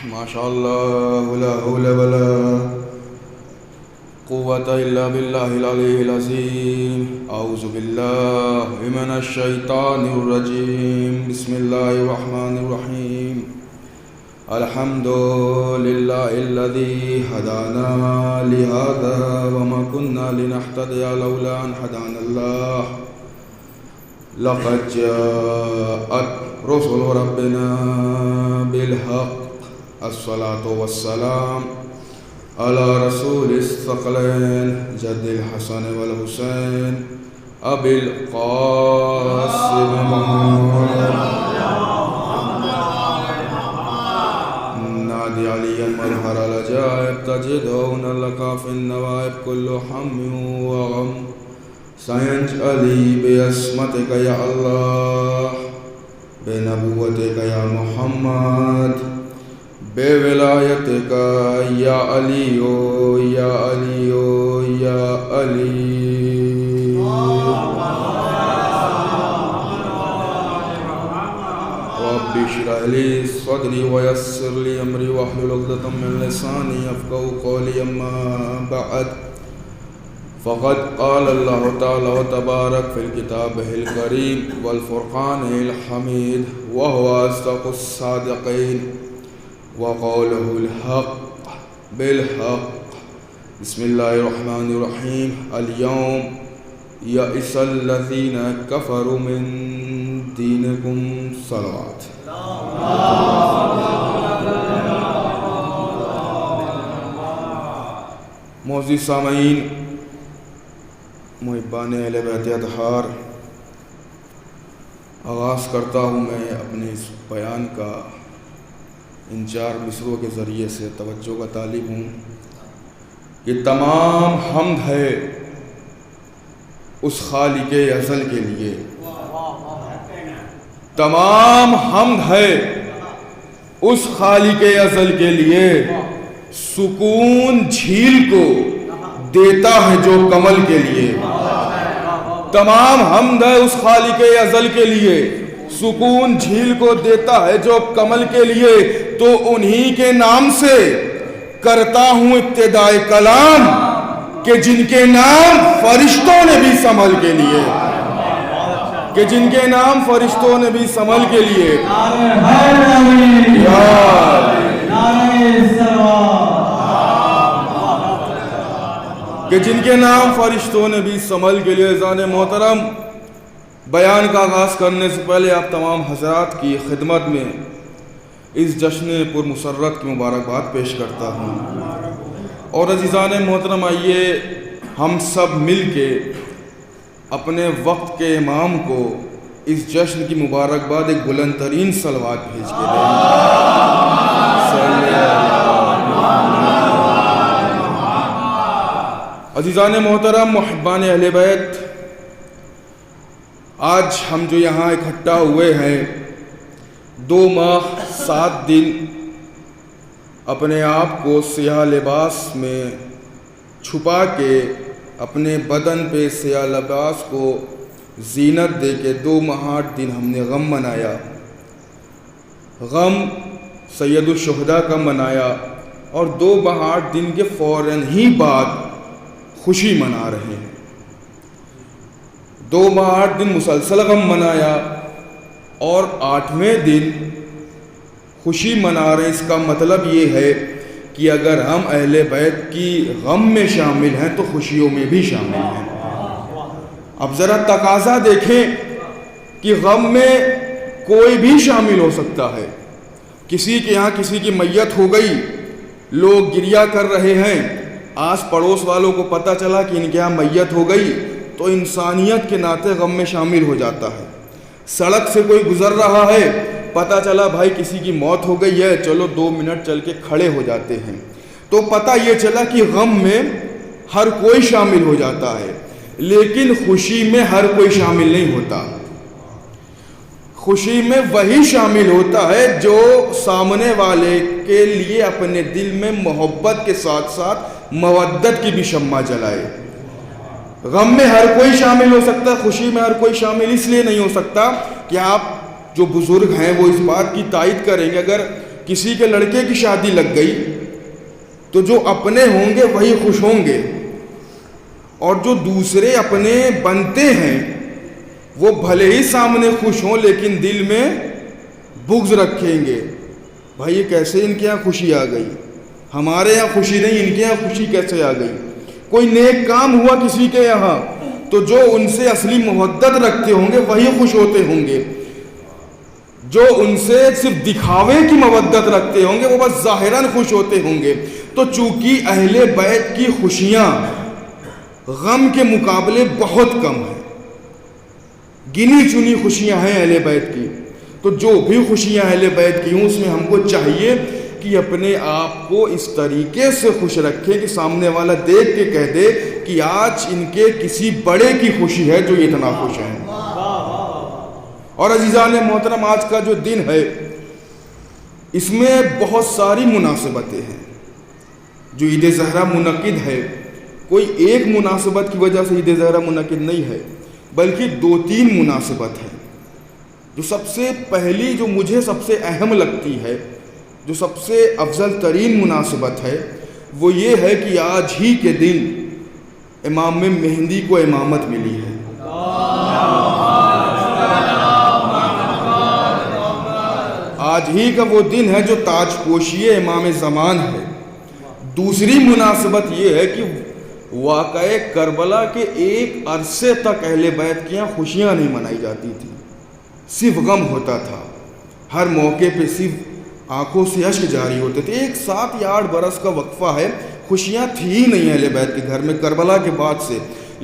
ما شاء الله لا حول ولا قوة إلا بالله العلي العظيم. أعوذ بالله من الشيطان الرجيم. بسم الله الرحمن الرحيم. الحمد لله الذي هدانا لهذا وما كنا لنهتدي لولا أن هدانا الله. لقد جاءت رسل ربنا بالحق. الصلاة والسلام على رسول الثقلين جد الحسن والحسين أبي القاسم محمد نادي عليا مظهر العجائب تجدون لك في النوائب كل هم وغم سينجلي باسمتك يا الله بنبوتك يا محمد بولایتک یا علی یا علی یا علی. رب اشرح لي صدري ويسر لي امري واحلل عقدة من لساني يفقهوا قولي. اما بعد فقد قال الله تعالى وتبارك في الكتاب الكريم والفرقان الحميد وهو أصدق الصادقين وقوله الحق بالحق. بسم الله الرحمن الرحيم. اليوم يئس الذين كفروا من دينكم. صلوات. معزز سامعین، محبان اہل بیت اطہار، آغاز کرتا ہوں میں اپنے اس بیان کا ان 4 مصروں کے ذریعے سے. توجہ کا طالب ہوں کہ تمام حمد ہے اس خالق ازل کے لیے. تمام حمد ہے اس خالق ازل کے لیے. سکون جھیل کو دیتا ہے جو کمل کے لیے. تمام حمد ہے اس خالق ازل کے لیے. سکون جھیل کو دیتا ہے جو کمل کے لیے. تو انہی کے نام سے کرتا ہوں ابتدائے کلام کہ جن کے نام فرشتوں نے بھی سنبھل کے لیے. کہ جن کے نام فرشتوں نے بھی سنبھل کے لیے. کہ جن کے نام فرشتوں نے بھی سنبھل کے لیے. عزیزان محترم، بیان کا آغاز کرنے سے پہلے آپ تمام حضرات کی خدمت میں اس جشن پر مسرت کی مبارکباد پیش کرتا ہوں. اور عزیزان محترم، آئیے ہم سب مل کے اپنے وقت کے امام کو اس جشن کی مبارکباد ایک بلند ترین صلوات بھیج کے دیں. عزیزان محترم، محبان اہل بیت، آج ہم جو یہاں اکٹھا ہوئے ہیں 2 ماہ 7 دن اپنے آپ کو سیاہ لباس میں چھپا کے، اپنے بدن پہ سیاہ لباس کو زینت دے کے 2 ماہ 8 دن ہم نے غم منایا. غم سید الشہداء کا منایا اور 2 ماہ 8 دن کے فوراً ہی بعد خوشی منا رہے ہیں. 2 ماہ 8 دن مسلسل غم منایا اور 8ویں دن خوشی منا رہے ہیں. اس کا مطلب یہ ہے کہ اگر ہم اہل بیت کی غم میں شامل ہیں تو خوشیوں میں بھی شامل ہیں. اب ذرا تقاضا دیکھیں کہ غم میں کوئی بھی شامل ہو سکتا ہے. کسی کے یہاں کسی کی میت ہو گئی، لوگ گریہ کر رہے ہیں، آس پڑوس والوں کو پتہ چلا کہ ان کے یہاں میت ہو گئی تو انسانیت کے ناطے غم میں شامل ہو جاتا ہے. سڑک سے کوئی گزر رہا ہے، پتہ چلا بھائی کسی کی موت ہو گئی ہے، چلو 2 منٹ چل کے کھڑے ہو جاتے ہیں. تو پتہ یہ چلا کہ غم میں ہر کوئی شامل ہو جاتا ہے، لیکن خوشی میں ہر کوئی شامل نہیں ہوتا. خوشی میں وہی شامل ہوتا ہے جو سامنے والے کے لیے اپنے دل میں محبت کے ساتھ ساتھ مودت کی بھی شمع جلائے. غم میں ہر کوئی شامل ہو سکتا ہے، خوشی میں ہر کوئی شامل اس لیے نہیں ہو سکتا کہ آپ جو بزرگ ہیں وہ اس بات کی تائید کریں گے. اگر کسی کے لڑکے کی شادی لگ گئی تو جو اپنے ہوں گے وہی خوش ہوں گے، اور جو دوسرے اپنے بنتے ہیں وہ بھلے ہی سامنے خوش ہوں لیکن دل میں بغض رکھیں گے، بھائی یہ کیسے ان کے یہاں خوشی آ گئی، ہمارے یہاں خوشی نہیں، ان کے یہاں خوشی کیسے آ گئی۔ کوئی نیک کام ہوا کسی کے یہاں تو جو ان سے اصلی محبت رکھتے ہوں گے وہی خوش ہوتے ہوں گے، جو ان سے صرف دکھاوے کی محبت رکھتے ہوں گے وہ بس ظاہراً خوش ہوتے ہوں گے۔ تو چونکہ اہل بیت کی خوشیاں غم کے مقابلے بہت کم ہیں، گنی چنی خوشیاں ہیں اہل بیت کی، تو جو بھی خوشیاں اہل بیت کی ہوں اس میں ہم کو چاہیے کہ اپنے آپ کو اس طریقے سے خوش رکھیں کہ سامنے والا دیکھ کے کہہ دے کہ آج ان کے کسی بڑے کی خوشی ہے جو اتنا خوش ہیں۔ اور عزیزان محترم، آج کا جو دن ہے اس میں بہت ساری مناسبتیں ہیں۔ جو عید زہرا منعقد ہے، کوئی ایک مناسبت کی وجہ سے عید زہرا منعقد نہیں ہے، بلکہ 2-3 مناسبت ہیں۔ جو سب سے پہلی، جو مجھے سب سے اہم لگتی ہے، جو سب سے افضل ترین مناسبت ہے، وہ یہ ہے کہ آج ہی کے دن امام مہدی کو امامت ملی ہے۔ آج ہی کا وہ دن ہے جو تاج پوشی امام زمان ہے۔ دوسری مناسبت یہ ہے کہ واقعہ کربلا کے ایک عرصے تک اہل بیت کے یہاں خوشیاں نہیں منائی جاتی تھی، صرف غم ہوتا تھا، ہر موقع پہ صرف آنکھوں سے اشک جاری ہوتے تھے۔ 7 یا 8 برس کا وقفہ ہے، خوشیاں تھی ہی نہیں اہل بیت کے گھر میں کربلا کے بعد سے۔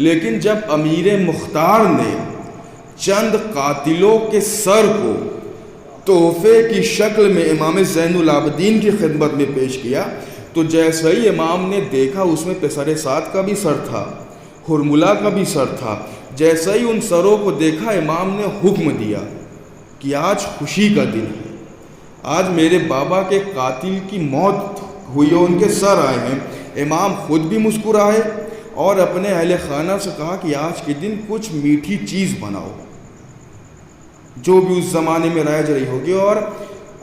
لیکن جب امیر مختار نے چند قاتلوں کے سر کو تحفے کی شکل میں امام زین العابدین کی خدمت میں پیش کیا تو جیسے ہی امام نے دیکھا اس میں پسر سعد کا بھی سر تھا، ہرملہ کا بھی سر تھا، جیسے ہی ان سروں کو دیکھا امام نے حکم دیا کہ آج خوشی کا دن ہے، آج میرے بابا کے قاتل کی موت ہوئی اور ان کے سر آئے ہیں۔ امام خود بھی مسکرائے اور اپنے اہل خانہ سے کہا کہ آج کے دن کچھ میٹھی چیز بناؤ جو بھی اس زمانے میں رائج رہی ہوگی، اور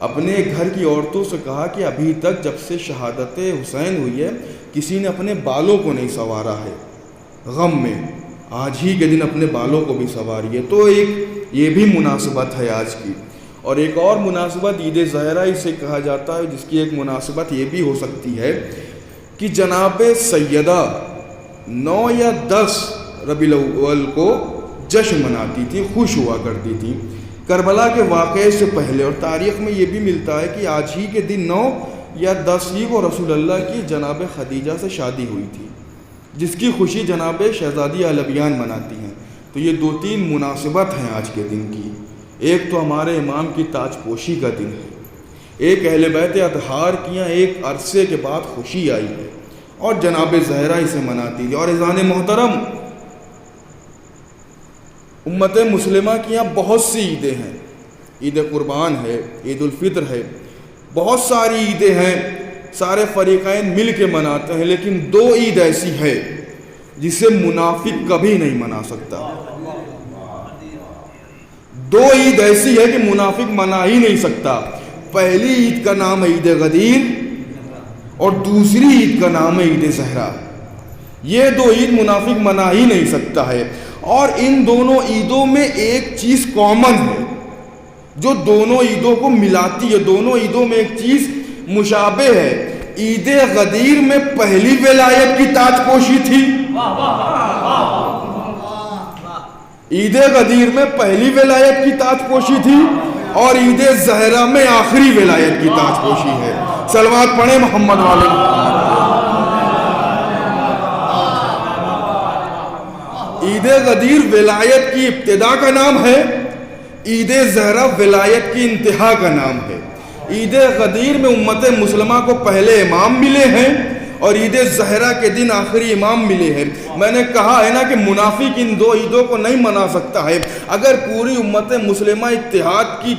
اپنے گھر کی عورتوں سے کہا کہ ابھی تک جب سے شہادت حسین ہوئی ہے کسی نے اپنے بالوں کو نہیں سنوارا ہے غم میں، آج ہی کے دن اپنے بالوں کو بھی سنواریے۔ تو ایک یہ بھی مناسبت ہے آج کی۔ اور ایک اور مناسبت عید زہرا اسے کہا جاتا ہے، جس کی ایک مناسبت یہ بھی ہو سکتی ہے کہ جناب سیدہ 9 یا 10 ربیع الاول کو جشن مناتی تھی، خوش ہوا کرتی تھی کربلا کے واقعے سے پہلے۔ اور تاریخ میں یہ بھی ملتا ہے کہ آج ہی کے دن 9 یا 10 ہی کو رسول اللہ کی جناب خدیجہ سے شادی ہوئی تھی، جس کی خوشی جناب شہزادی علویان مناتی ہیں۔ تو یہ 2-3 مناسبت ہیں آج کے دن کی۔ ایک تو ہمارے امام کی تاج پوشی کا دن ہے، ایک اہل بیت اطہار کی یہاں ایک عرصے کے بعد خوشی آئی ہے، اور جناب زہرا اسے مناتی ہے۔ اور عزیزان محترم، امت مسلمہ کی یہاں بہت سی عیدیں ہیں، عید قربان ہے، عید الفطر ہے، بہت ساری عیدیں ہیں، سارے فریقین مل کے مناتے ہیں، لیکن 2 عید ایسی ہے جسے منافق کبھی نہیں منا سکتا۔ 2 عید ایسی ہے کہ منافق منا ہی نہیں سکتا۔ پہلی عید کا نام ہے عید غدیر اور دوسری عید کا نام ہے عید زہرا۔ یہ 2 عید منافق منا ہی نہیں سکتا ہے۔ اور ان دونوں عیدوں میں ایک چیز کامن ہے جو دونوں عیدوں کو ملاتی ہے، دونوں عیدوں میں ایک چیز مشابہ ہے۔ عید غدیر میں پہلی ولایت کی تاج پوشی تھی، عید غدیر میں پہلی ولایت کی تاج پوشی تھی، اور عید زہرا میں آخری ولایت کی تاج پوشی ہے۔ صلوات پڑھیں محمد والے محمد۔ عید غدیر ولایت کی ابتدا کا نام ہے، عید زہرا ولایت کی انتہا کا نام ہے۔ عید غدیر میں امت مسلمہ کو پہلے امام ملے ہیں اور عید زہرا کے دن آخری امام ملے ہیں۔ میں نے کہا ہے نا کہ منافق ان 2 عیدوں کو نہیں منا سکتا ہے۔ اگر پوری امت مسلمہ اتحاد کی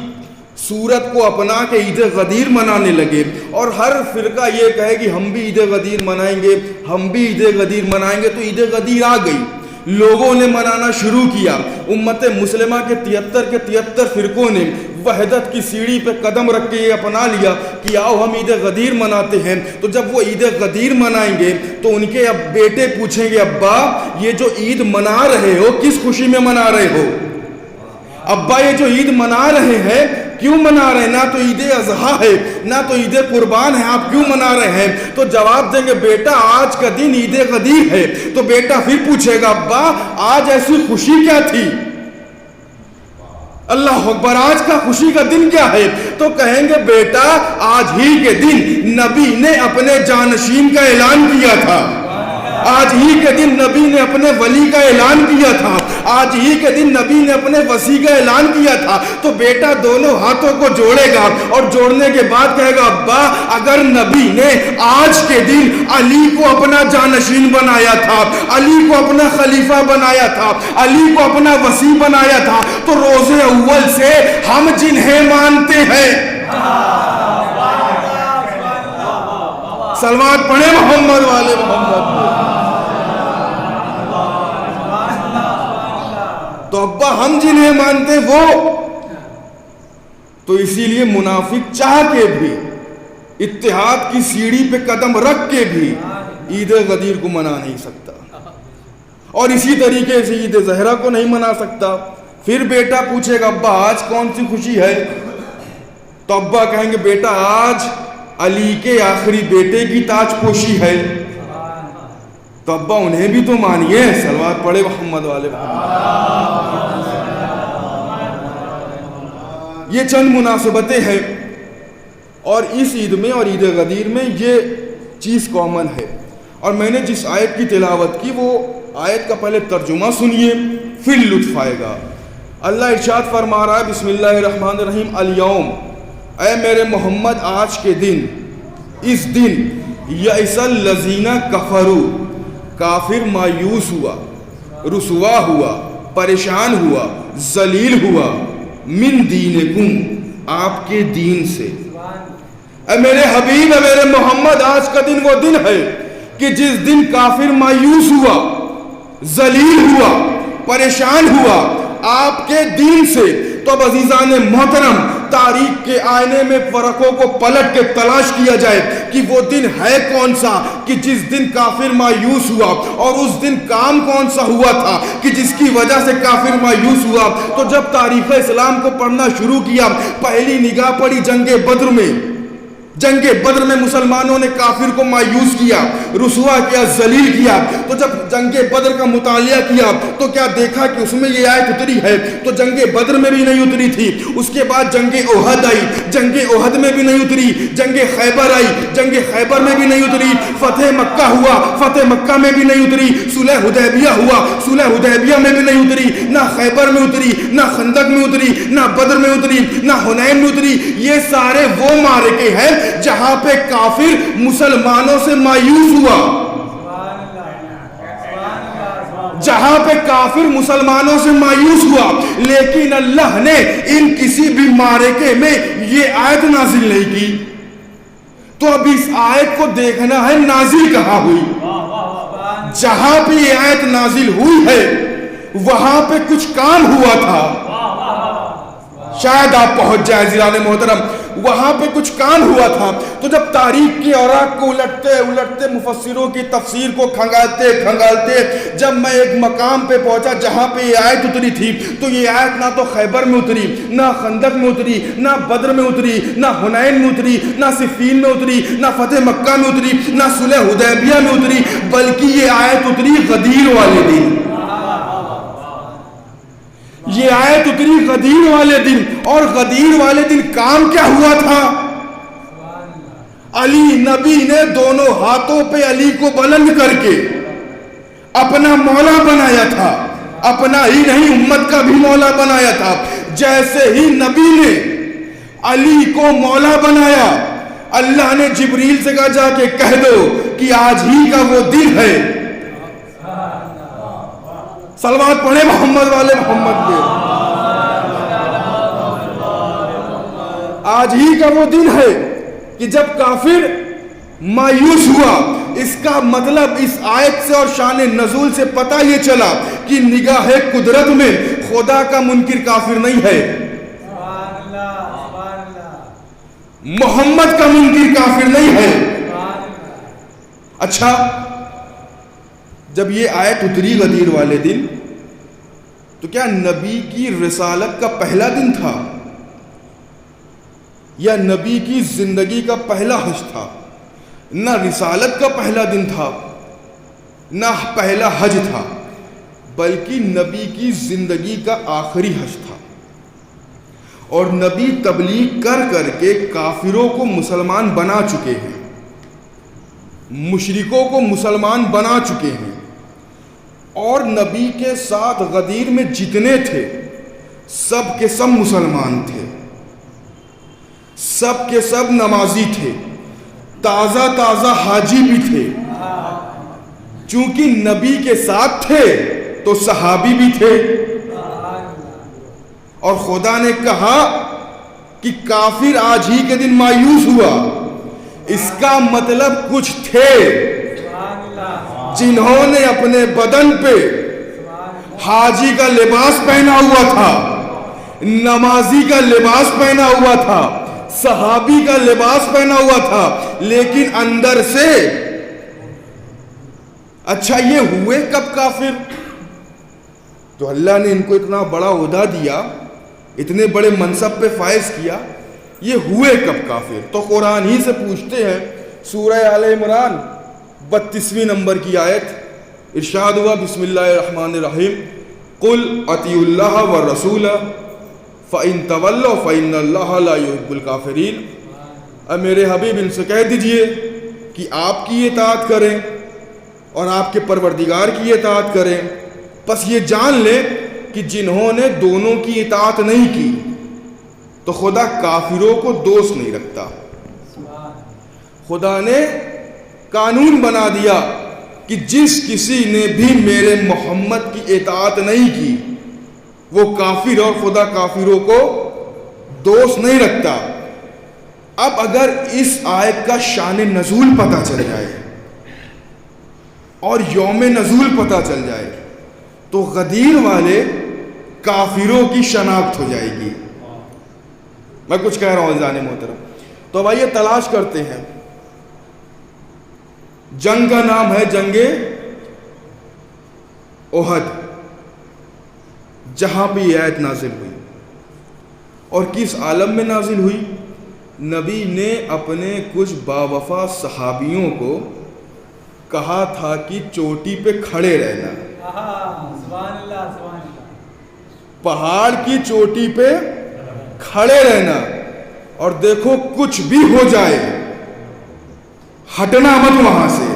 صورت کو اپنا کے عید غدیر منانے لگے اور ہر فرقہ یہ کہے کہ ہم بھی عید غدیر منائیں گے، ہم بھی عید غدیر منائیں گے، تو عید غدیر آ گئی، لوگوں نے منانا شروع کیا۔ امت مسلمہ کے 73 فرقوں نے وحدت کی سیڑھی پہ قدم رکھ کے یہ اپنا لیا کہ آؤ ہم عید غدیر مناتے ہیں. تو جب وہ عید غدیر منائیں گے تو ان کے اب بیٹے پوچھیں گے ابا یہ جو عید منا رہے ہو کس خوشی میں منا رہے ہو؟ ابا یہ جو عید منا رہے ہیں کیوں منا رہے ہیں؟ نہ تو عید اضحیٰ ہے نہ تو عید قربان ہے، آپ کیوں منا رہے ہیں؟ تو جواب دیں گے بیٹا آج کا دن عید غدیر ہے. تو بیٹا پھر پوچھے گا ابا آج ایسی خوشی کیا تھی؟ اللہ اکبر، آج کا خوشی کا دن کیا ہے؟ تو کہیں گے بیٹا آج ہی کے دن نبی نے اپنے جانشین کا اعلان کیا تھا، آج ہی کے دن نبی نے اپنے ولی کا اعلان کیا تھا، آج ہی کے دن نبی نے اپنے وسیع کا اعلان کیا تھا. تو بیٹا دونوں ہاتھوں کو جوڑے گا اور جوڑنے کے بعد کہے گا ابا اگر نبی نے آج کے دن علی کو اپنا جانشین بنایا تھا، علی کو اپنا خلیفہ بنایا تھا، علی کو اپنا وسیع بنایا تھا، تو روز اول سے ہم جنہیں مانتے ہیں، صلوات پڑھیں محمد والے محمد. تو ابا ہم جنہیں مانتے وہ، تو اسی لیے منافق چاہ کے بھی اتحاد کی سیڑھی پہ قدم رکھ کے بھی عید غدیر کو منا نہیں سکتا، اور اسی طریقے سے عید زہرہ کو نہیں منا سکتا. پھر بیٹا پوچھے گا ابا آج کون سی خوشی ہے؟ تو ابا کہیں گے بیٹا آج علی کے آخری بیٹے کی تاج پوشی ہے. تو ابا انہیں بھی تو مانیے، صلوات پڑھے محمد والے محمد. یہ چند مناسبتیں ہیں، اور اس عید میں اور عید غدیر میں یہ چیز کامن ہے. اور میں نے جس آیت کی تلاوت کی وہ آیت کا پہلے ترجمہ سنیے پھر لطف آئے گا. اللہ ارشاد فرما رہا ہے بسم اللہ الرحمن الرحیم الیوم، اے میرے محمد آج کے دن، اس دن یئس الذین کفروا، کافر مایوس ہوا، رسوا ہوا، پریشان ہوا، ذلیل ہوا، من دینکم، آپ کے دین سے. اے میرے حبیب، اے میرے محمد آج کا دن وہ دن ہے کہ جس دن کافر مایوس ہوا، ذلیل ہوا، پریشان ہوا آپ کے دین سے. تو اب عزیزان محترم تاریخ کے آئینے میں فرقوں کو پلٹ کے تلاش کیا جائے کہ وہ دن ہے کون سا کہ جس دن کافر مایوس ہوا، اور اس دن کام کون سا ہوا تھا کہ جس کی وجہ سے کافر مایوس ہوا. تو جب تاریخ اسلام کو پڑھنا شروع کیا پہلی نگاہ پڑی جنگ بدر میں. جنگ بدر میں مسلمانوں نے کافر کو مایوس کیا، رسوا کیا، ذلیل کیا. تو جب جنگ بدر کا مطالعہ کیا تو کیا دیکھا کہ اس میں یہ آیت اتری ہے. تو جنگ بدر میں بھی نہیں اتری تھی، اس کے بعد جنگ احد آئی، جنگ احد میں بھی نہیں اتری، جنگ خیبر آئی، جنگ خیبر میں بھی نہیں اتری، فتح مکہ ہوا، فتح مکہ میں بھی نہیں اتری، صلح حدیبیہ ہوا، صلح حدیبیہ میں بھی نہیں اتری، نہ خیبر میں اتری، نہ خندق میں اتری، نہ بدر میں اتری، نہ حنین میں اتری. یہ سارے وہ معرکے ہیں جہاں پہ کافر مسلمانوں سے مایوس ہوا، جہاں پہ کافر مسلمانوں سے مایوس ہوا. لیکن اللہ نے ان کسی بھی معرکے میں یہ آیت نازل نہیں کی. تو اب اس آیت کو دیکھنا ہے نازل کہاں ہوئی. جہاں پہ یہ آیت نازل ہوئی ہے وہاں پہ کچھ کام ہوا تھا. شاید آپ پہنچ جائیں عزیزان محترم، وہاں پہ کچھ کام ہوا تھا. تو جب تاریخ کی اوراق کو الٹتے الٹتے مفسروں کی تفسیر کو کھنگالتے کھنگالتے جب میں ایک مقام پہ پہنچا جہاں پہ یہ آیت اتری تھی، تو یہ آیت نہ تو خیبر میں اتری، نہ خندق میں اتری، نہ بدر میں اتری، نہ حنین میں اتری، نہ صفین میں اتری، نہ فتح مکہ میں اتری، نہ صلح حدیبیہ میں اتری، بلکہ یہ آیت اتری غدیر والے دن. یہ آیت اتری غدیر والے دن. اور غدیر والے دن کام کیا ہوا تھا؟ علی نبی نے دونوں ہاتھوں پہ علی کو بلند کر کے اپنا مولا بنایا تھا. اپنا ہی نہیں امت کا بھی مولا بنایا تھا. جیسے ہی نبی نے علی کو مولا بنایا، اللہ نے جبریل سے کہا جا کے کہہ دو کہ آج ہی کا وہ دن ہے. صلوات پڑھے محمد والے محمد پہ. آج ہی کا وہ دن ہے کہ جب کافر مایوس ہوا. اس کا مطلب اس آیت سے اور شان نزول سے پتہ یہ چلا کہ نگاہ قدرت میں خدا کا منکر کافر نہیں ہے. محمد کا منکر کافر نہیں ہے. اچھا، جب یہ آیت اتری غدیر والے دن تو کیا نبی کی رسالت کا پہلا دن تھا یا نبی کی زندگی کا پہلا حج تھا؟ نہ رسالت کا پہلا دن تھا نہ پہلا حج تھا، بلکہ نبی کی زندگی کا آخری حج تھا. اور نبی تبلیغ کر کر کے کافروں کو مسلمان بنا چکے ہیں، مشرکوں کو مسلمان بنا چکے ہیں. اور نبی کے ساتھ غدیر میں جتنے تھے سب کے سب مسلمان تھے، سب کے سب نمازی تھے، تازہ تازہ حاجی بھی تھے. چونکہ نبی کے ساتھ تھے تو صحابی بھی تھے. اور خدا نے کہا کہ کافر آج ہی کے دن مایوس ہوا. اس کا مطلب کچھ تھے جنہوں نے اپنے بدن پہ حاجی کا لباس پہنا ہوا تھا، نمازی کا لباس پہنا ہوا تھا، صحابی کا لباس پہنا ہوا تھا، لیکن اندر سے. اچھا، یہ ہوئے کب کافر؟ تو اللہ نے ان کو اتنا بڑا عہدہ دیا، اتنے بڑے منصب پہ فائز کیا، یہ ہوئے کب کافر؟ تو قرآن ہی سے پوچھتے ہیں. سورہ آل عمران 32ویں نمبر کی آیت، ارشاد ہوا بسم اللہ الرحمن الرحیم قل اطیعوا اللہ والرسول فإن تولوا فإن اللہ لا يحب الکافرین. اے میرے حبیب ان سے کہہ دیجئے کہ آپ کی اطاعت کریں اور آپ کے پروردگار کی اطاعت کریں. پس یہ جان لیں کہ جنہوں نے دونوں کی اطاعت نہیں کی تو خدا کافروں کو دوست نہیں رکھتا. خدا نے قانون بنا دیا کہ جس کسی نے بھی میرے محمد کی اطاعت نہیں کی وہ کافر، اور خدا کافروں کو دوست نہیں رکھتا. اب اگر اس آیت کا شان نزول پتہ چل جائے اور یوم نزول پتہ چل جائے تو غدیر والے کافروں کی شناخت ہو جائے گی. میں کچھ کہہ رہا ہوں عزیزان محترم. تو اب آئیے تلاش کرتے ہیں. جنگ کا نام ہے جنگ احد، جہاں پہ یہ آیت نازل ہوئی. اور کس عالم میں نازل ہوئی؟ نبی نے اپنے کچھ باوفا صحابیوں کو کہا تھا کہ چوٹی پہ کھڑے رہنا، پہاڑ کی چوٹی پہ کھڑے رہنا، اور دیکھو کچھ بھی ہو جائے ہٹنا مت وہاں سے.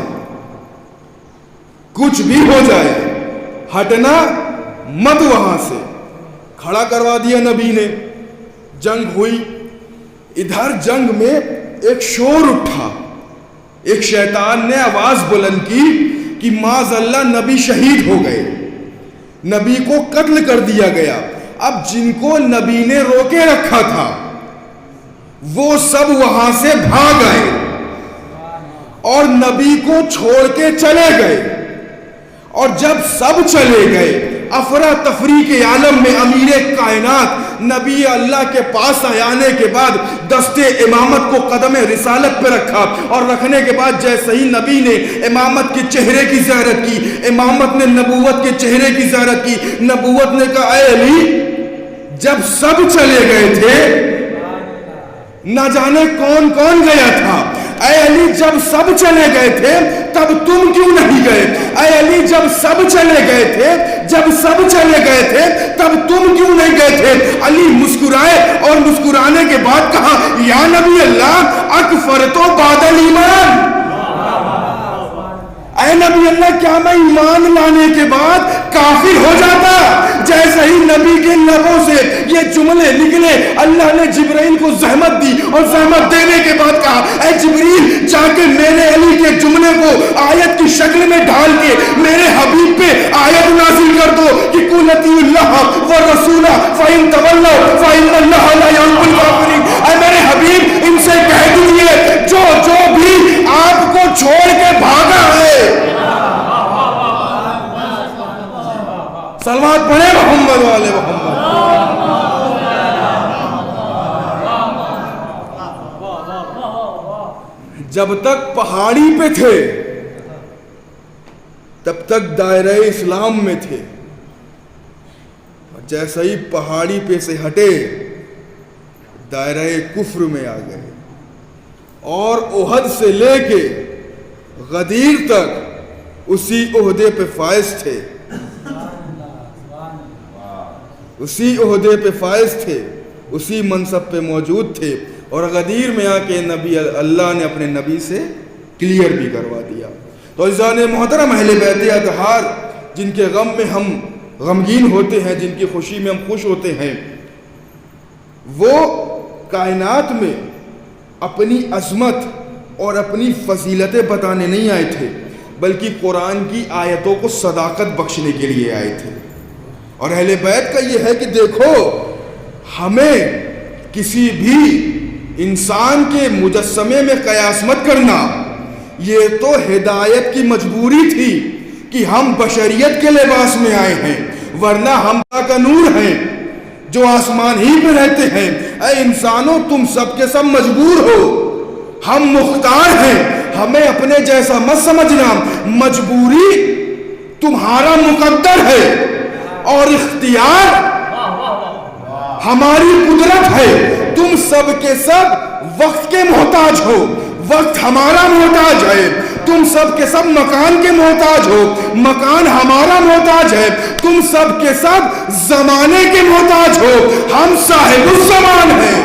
کچھ بھی ہو جائے ہٹنا مت وہاں سے. کھڑا کروا دیا نبی نے. جنگ ہوئی. ادھر جنگ میں ایک شور اٹھا. ایک شیطان نے آواز بلند کی کہ معاذ اللہ نبی شہید ہو گئے، نبی کو قتل کر دیا گیا. اب جن کو نبی نے روکے رکھا تھا وہ سب وہاں سے بھاگ آئے اور نبی کو چھوڑ کے چلے گئے. اور جب سب چلے گئے افراتفری کے عالم میں امیر کائنات نبی اللہ کے پاس آنے کے بعد دستے امامت کو قدم رسالت پہ رکھا، اور رکھنے کے بعد جیسے ہی نبی نے امامت کے چہرے کی زیارت کی، امامت نے نبوت کے چہرے کی زیارت کی. نبوت نے کہا اے علی، جب سب چلے گئے تھے نہ جانے کون کون گیا تھا، اے علی جب سب چلے گئے تھے تب تم کیوں نہیں گئے؟ اے علی جب سب چلے گئے تھے، جب سب چلے گئے تھے تب تم کیوں نہیں گئے تھے؟ علی مسکرائے اور مسکرانے کے بعد کہا یا نبی اللہ اکفرت بعد الایمان. اے نبی اللہ کیا میں ایمان لانے کے بعد کافر ہو جاتا؟ جیسے ہی نبی کے لبوں سے یہ جملے نکلے اللہ نے جبرائیل کو زحمت دی، اور زحمت دینے کے بعد کہا اے جبریل جا کے میرے علی کے جملے کو آیت کی شکل میں ڈال کے میرے حبیب پہ آیت نازل کر دو کہ قل اطیعوا اللہ والرسول فإن تولوا فإن اللہ لا يحب الکافرین. اے میرے حبیب ان سے کہہ دیجئے جو بھی آپ کو چھوڑ کے بھاگا ہے، صلوات پڑھے محمد والے محمد. جب تک پہاڑی پہ تھے تب تک دائرہ اسلام میں تھے، جیسے ہی پہاڑی پہ سے ہٹے دائرہ کفر میں آ گئے، اور احد سے لے کے غدیر تک اسی عہدے پہ فائز تھے، اسی عہدے پہ فائز تھے، اسی منصب پہ موجود تھے، اور غدیر میں آ کے نبی اللہ نے اپنے نبی سے کلیئر بھی کروا دیا۔ تو عزیزان محترم، اہل بیت اطہار جن کے غم میں ہم غمگین ہوتے ہیں، جن کی خوشی میں ہم خوش ہوتے ہیں، وہ کائنات میں اپنی عظمت اور اپنی فضیلتیں بتانے نہیں آئے تھے، بلکہ قرآن کی آیتوں کو صداقت بخشنے کے لیے آئے تھے۔ اور اہل بیت کا یہ ہے کہ دیکھو، ہمیں کسی بھی انسان کے مجسمے میں قیاس مت کرنا، یہ تو ہدایت کی مجبوری تھی کہ ہم بشریت کے لباس میں آئے ہیں، ورنہ ہم کا نور ہیں جو آسمان ہی پہ رہتے ہیں۔ اے انسانوں، تم سب کے سب مجبور ہو، ہم مختار ہیں، ہمیں اپنے جیسا مت سمجھنا، مجبوری تمہارا مقدر ہے اور اختیار ہماری قدرت ہے۔ تم سب کے سب وقت کے محتاج ہو، وقت ہمارا محتاج ہے، تم سب کے سب مکان کے محتاج ہو، مکان ہمارا محتاج ہے، تم سب کے سب زمانے کے محتاج ہو، ہم صاحب الزمان ہیں،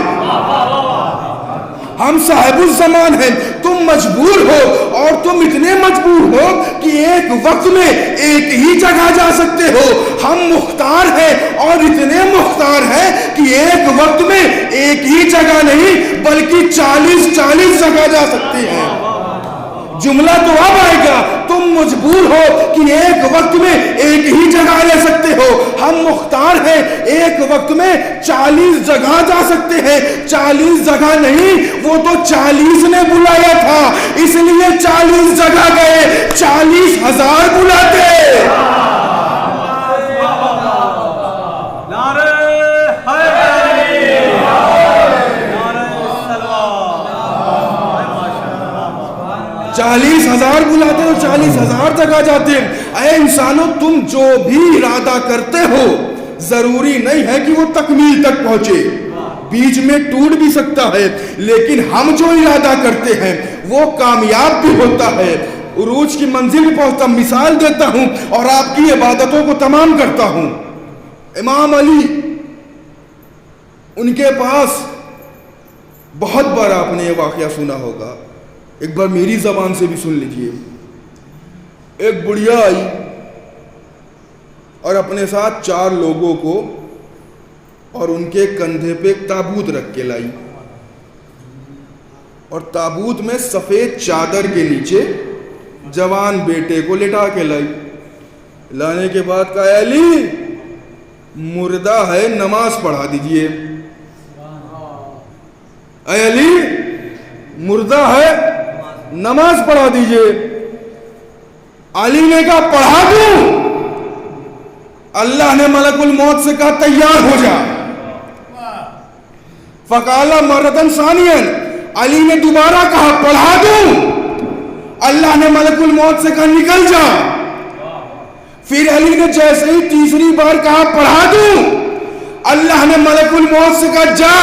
ہم صاحب الزمان ہیں۔ تم مجبور ہو، اور تم اتنے مجبور ہو کہ ایک وقت میں ایک ہی جگہ جا سکتے ہو۔ ہم مختار ہیں، اور اتنے مختار ہیں کہ ایک وقت میں ایک ہی جگہ نہیں بلکہ 40 جگہ جا سکتے ہیں۔ جملہ تو اب آئے گا، تم مجبور ہو کہ ایک وقت میں ایک ہی جگہ لے سکتے ہو، ہم مختار ہیں، ایک وقت میں 40 جگہ جا سکتے ہیں۔ 40 جگہ نہیں، وہ تو 40 نے بلایا تھا، اس لیے 40 جگہ گئے، 40,000 بلاتے۔ چالیس ہزار بلاتے ہو، 40,000 جگہ جاتے ہیں۔ اے انسانوں، تم جو بھی ارادہ کرتے ہو ضروری نہیں ہے کہ وہ تکمیل تک پہنچے، بیچ میں ٹوٹ بھی سکتا ہے، لیکن ہم جو ارادہ کرتے ہیں وہ کامیاب بھی ہوتا ہے، عروج کی منزل پہ پہنچتا۔ مثال دیتا ہوں اور آپ کی عبادتوں کو تمام کرتا ہوں۔ امام علی، ان کے پاس بہت بار آپ نے یہ واقعہ سنا ہوگا، ایک بار میری زبان سے بھی سن لیجئے۔ ایک بڑھیا آئی اور اپنے ساتھ 4 لوگوں کو اور ان کے کندھے پہ ایک تابوت رکھ کے لائی، اور تابوت میں سفید چادر کے نیچے جوان بیٹے کو لٹا کے لائی۔ لانے کے بعد کہا، علی مردہ ہے، نماز پڑھا دیجئے۔ اے علی مردہ ہے، نماز پڑھا دیجئے۔ علی نے کہا پڑھا دوں؟ اللہ نے ملک الموت سے کہا تیار ہو جا۔ فقالا مرتن ثانیاً، علی نے دوبارہ کہا پڑھا دوں؟ اللہ نے ملک الموت سے کہا نکل جا۔ پھر علی نے جیسے ہی تیسری بار کہا پڑھا دوں، اللہ نے ملک الموت سے کہا جا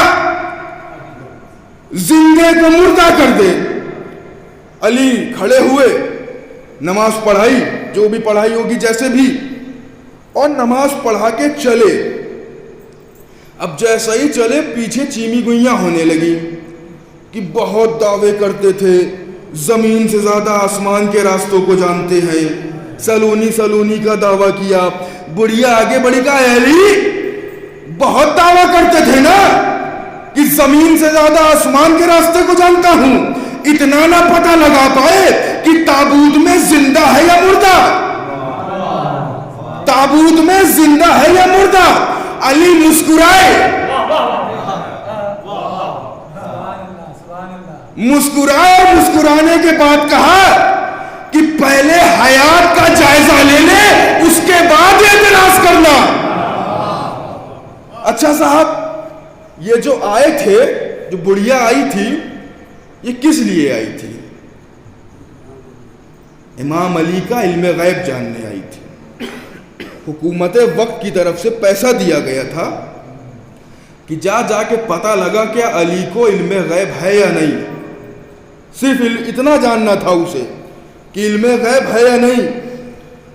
زندے کو مردہ کر دے۔ علی کھڑے ہوئے، نماز پڑھائی، جو بھی پڑھائی ہوگی جیسے بھی، اور نماز پڑھا کے چلے۔ اب جیسا ہی چلے پیچھے چیمی گوئیاں ہونے لگی کہ بہت دعوے کرتے تھے، زمین سے زیادہ آسمان کے راستوں کو جانتے ہیں، سلونی کا دعویٰ کیا۔ بڑھیا آگے بڑھی کہا، علی بہت دعویٰ کرتے تھے نا کہ زمین سے زیادہ آسمان کے راستے کو جانتا ہوں، اتنا نہ پتہ لگا پائے کہ تابوت میں زندہ ہے یا مردہ، تابوت میں زندہ ہے یا مردہ۔ علی مسکرائے، مسکرانے کے بعد کہا کہ پہلے حیات کا جائزہ لے لے، اس کے بعد اعتراض کرنا۔ اچھا صاحب، یہ جو آئے تھے، جو بڑھیا آئی تھی، یہ کس لیے آئی تھی؟ امام علی کا علم غیب جاننے آئی تھی. حکومت وقت کی طرف سے پیسہ دیا گیا تھا کہ جا کے پتہ لگا کہ علی کو علم غیب ہے یا نہیں. صرف اتنا جاننا تھا اسے کہ علم غیب ہے یا نہیں.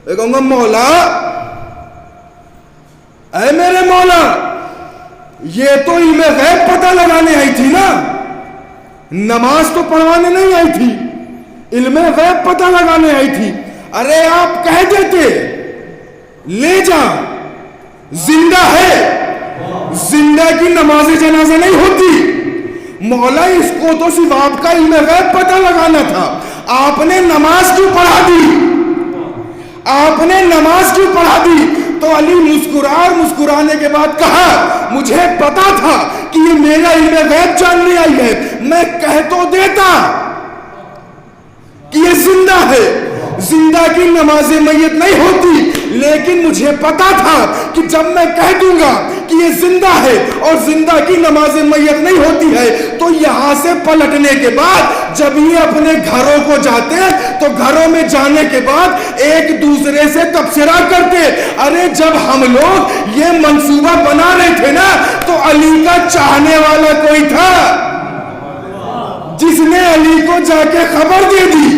میں کہوں گا مولا، اے میرے مولا، یہ تو علم غیب پتہ لگانے آئی تھی نا، نماز تو پڑھوانے نہیں آئی تھی، علم غیب پتہ لگانے آئی تھی. ارے آپ کہہ دیتے لے جا، زندہ ہے، زندہ کی نماز جنازہ نہیں ہوتی. مولا اس کو تو صرف آپ کا علم غیب پتہ لگانا تھا، آپ نے نماز کیوں پڑھا دی؟ آپ نے نماز کیوں پڑھا دی؟ تو علی مسکرانے کے بعد کہا مجھے پتا تھا کہ یہ میرا علم غیب جاننے آئی ہے، میں کہہ تو دیتا کہ یہ زندہ ہے، زندہ کی نماز میت نہیں ہوتی، لیکن مجھے پتا تھا کہ جب میں کہہ دوں گا کہ یہ زندہ ہے اور زندہ کی نماز میت نہیں ہوتی ہے تو یہاں سے پلٹنے کے بعد جب یہ اپنے گھروں کو جاتے ہیں تو گھروں میں جانے کے بعد ایک دوسرے سے تبصرہ کرتے، ارے جب ہم لوگ یہ منصوبہ بنا رہے تھے نا تو علی کا چاہنے والا کوئی تھا جس نے علی کو جا کے خبر دے دی.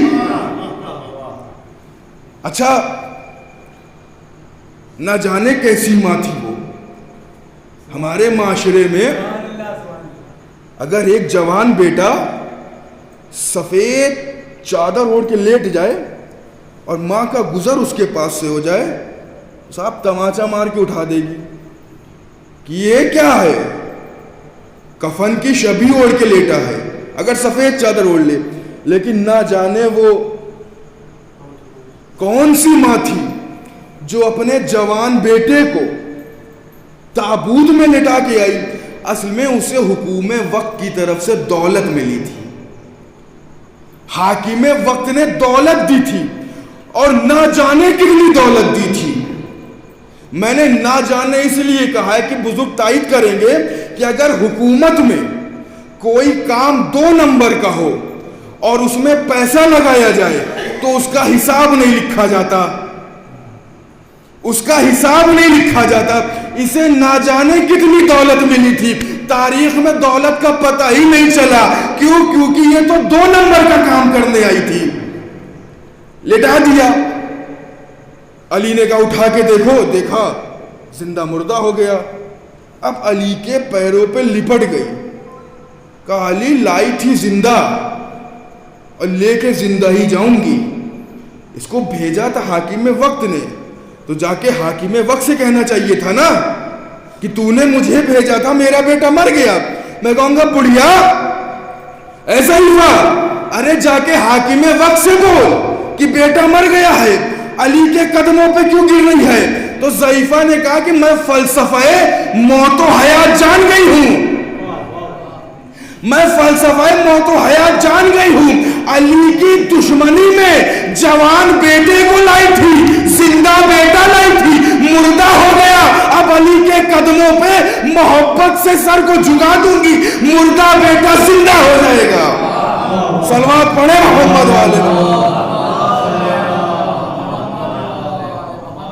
اچھا، نہ جانے کیسی ماں تھی وہ. ہمارے معاشرے میں اگر ایک جوان بیٹا سفید چادر اوڑھ کے لیٹ جائے اور ماں کا گزر اس کے پاس سے ہو جائے، صاحب تماچا مار کے اٹھا دے گی کہ یہ کیا ہے، کفن کی شبیہ اوڑھ کے لیٹا ہے اگر سفید چادر اوڑھ لے. لیکن نہ جانے وہ کون سی ماں تھی جو اپنے جوان بیٹے کو تابوت میں لٹا کے آئی. اصل میں اسے حکومت وقت کی طرف سے دولت ملی تھی، حاکم وقت نے دولت دی تھی اور نہ جانے کتنی دولت دی تھی. میں نے نہ جانے اس لیے کہا ہے کہ بزرگ تائید کریں گے کہ اگر حکومت میں کوئی کام 2 نمبر کا ہو اور اس میں پیسہ لگایا جائے تو اس کا حساب نہیں لکھا جاتا، اس کا حساب نہیں لکھا جاتا. اسے نہ جانے کتنی دولت ملی تھی، تاریخ میں دولت کا پتہ ہی نہیں چلا. کیوں؟ کیونکہ یہ تو 2 نمبر کا کام کرنے آئی تھی. لٹا دیا. علی نے کہا اٹھا کے دیکھا زندہ مردہ ہو گیا. اب علی کے پیروں پہ لپٹ گئی. کہا علی لائی تھی زندہ اور لے کے زندہ ہی جاؤں گی. اس کو بھیجا تھا حاکم وقت نے تو جا کے حاکم وقت سے کہنا چاہیے تھا نا کہ تو نے مجھے بھیجا تھا، میرا بیٹا مر گیا. میں کہوں گا بڑھیا ایسا ہی ہوا. ارے جا کے حاکم وقت سے بول کہ بیٹا مر گیا ہے، علی کے قدموں پہ کیوں گر رہی ہے؟ تو ضعیفہ نے کہا کہ میں فلسفہ موت و حیات جان گئی ہوں، میں فلسفہ موت و حیات جان گئی ہوں. علی کی دشمنی میں جوان بیٹے کو لائی تھی، زندہ بیٹا لائی تھی، مردہ ہو گیا. اب علی کے قدموں پہ محبت سے سر کو جھکا دوں گی، مردہ بیٹا زندہ ہو جائے گا. صلوات پڑھے محمد والے.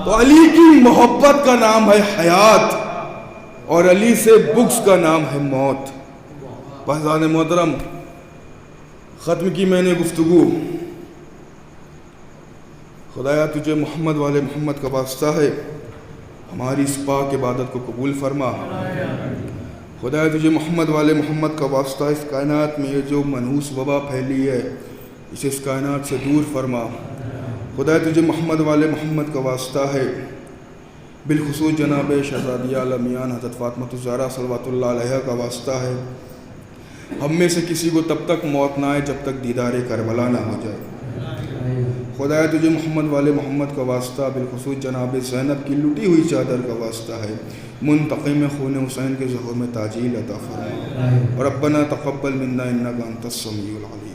تو علی کی محبت کا نام ہے حیات اور علی سے بغض کا نام ہے موت. بھائیان محترم، ختم کی میں نے گفتگو. خدایا تجھے محمد والے محمد کا واسطہ ہے، ہماری اس پاک عبادت کو قبول فرما. خدایا تجھے محمد والے محمد کا واسطہ، اس کائنات میں یہ جو منحوس وبا پھیلی ہے اسے اس کائنات سے دور فرما. خدایا تجھے محمد والے محمد کا واسطہ ہے، بالخصوص جناب شہزادیہ عالمیان حضرت فاطمہ الزہرا صلوات اللہ علیہا کا واسطہ ہے. ہم میں سے کسی کو تب تک موت نہ آئے جب تک دیدار کربلا نہ ہو جائے. خدایا تجھے محمد والے محمد کا واسطہ، بالخصوص جناب زینب کی لٹی ہوئی چادر کا واسطہ ہے، منتقم خون حسین کے ظہور میں تاجیل عطا فرما. ربنا تقبل منا انک انت السمیع العلیم.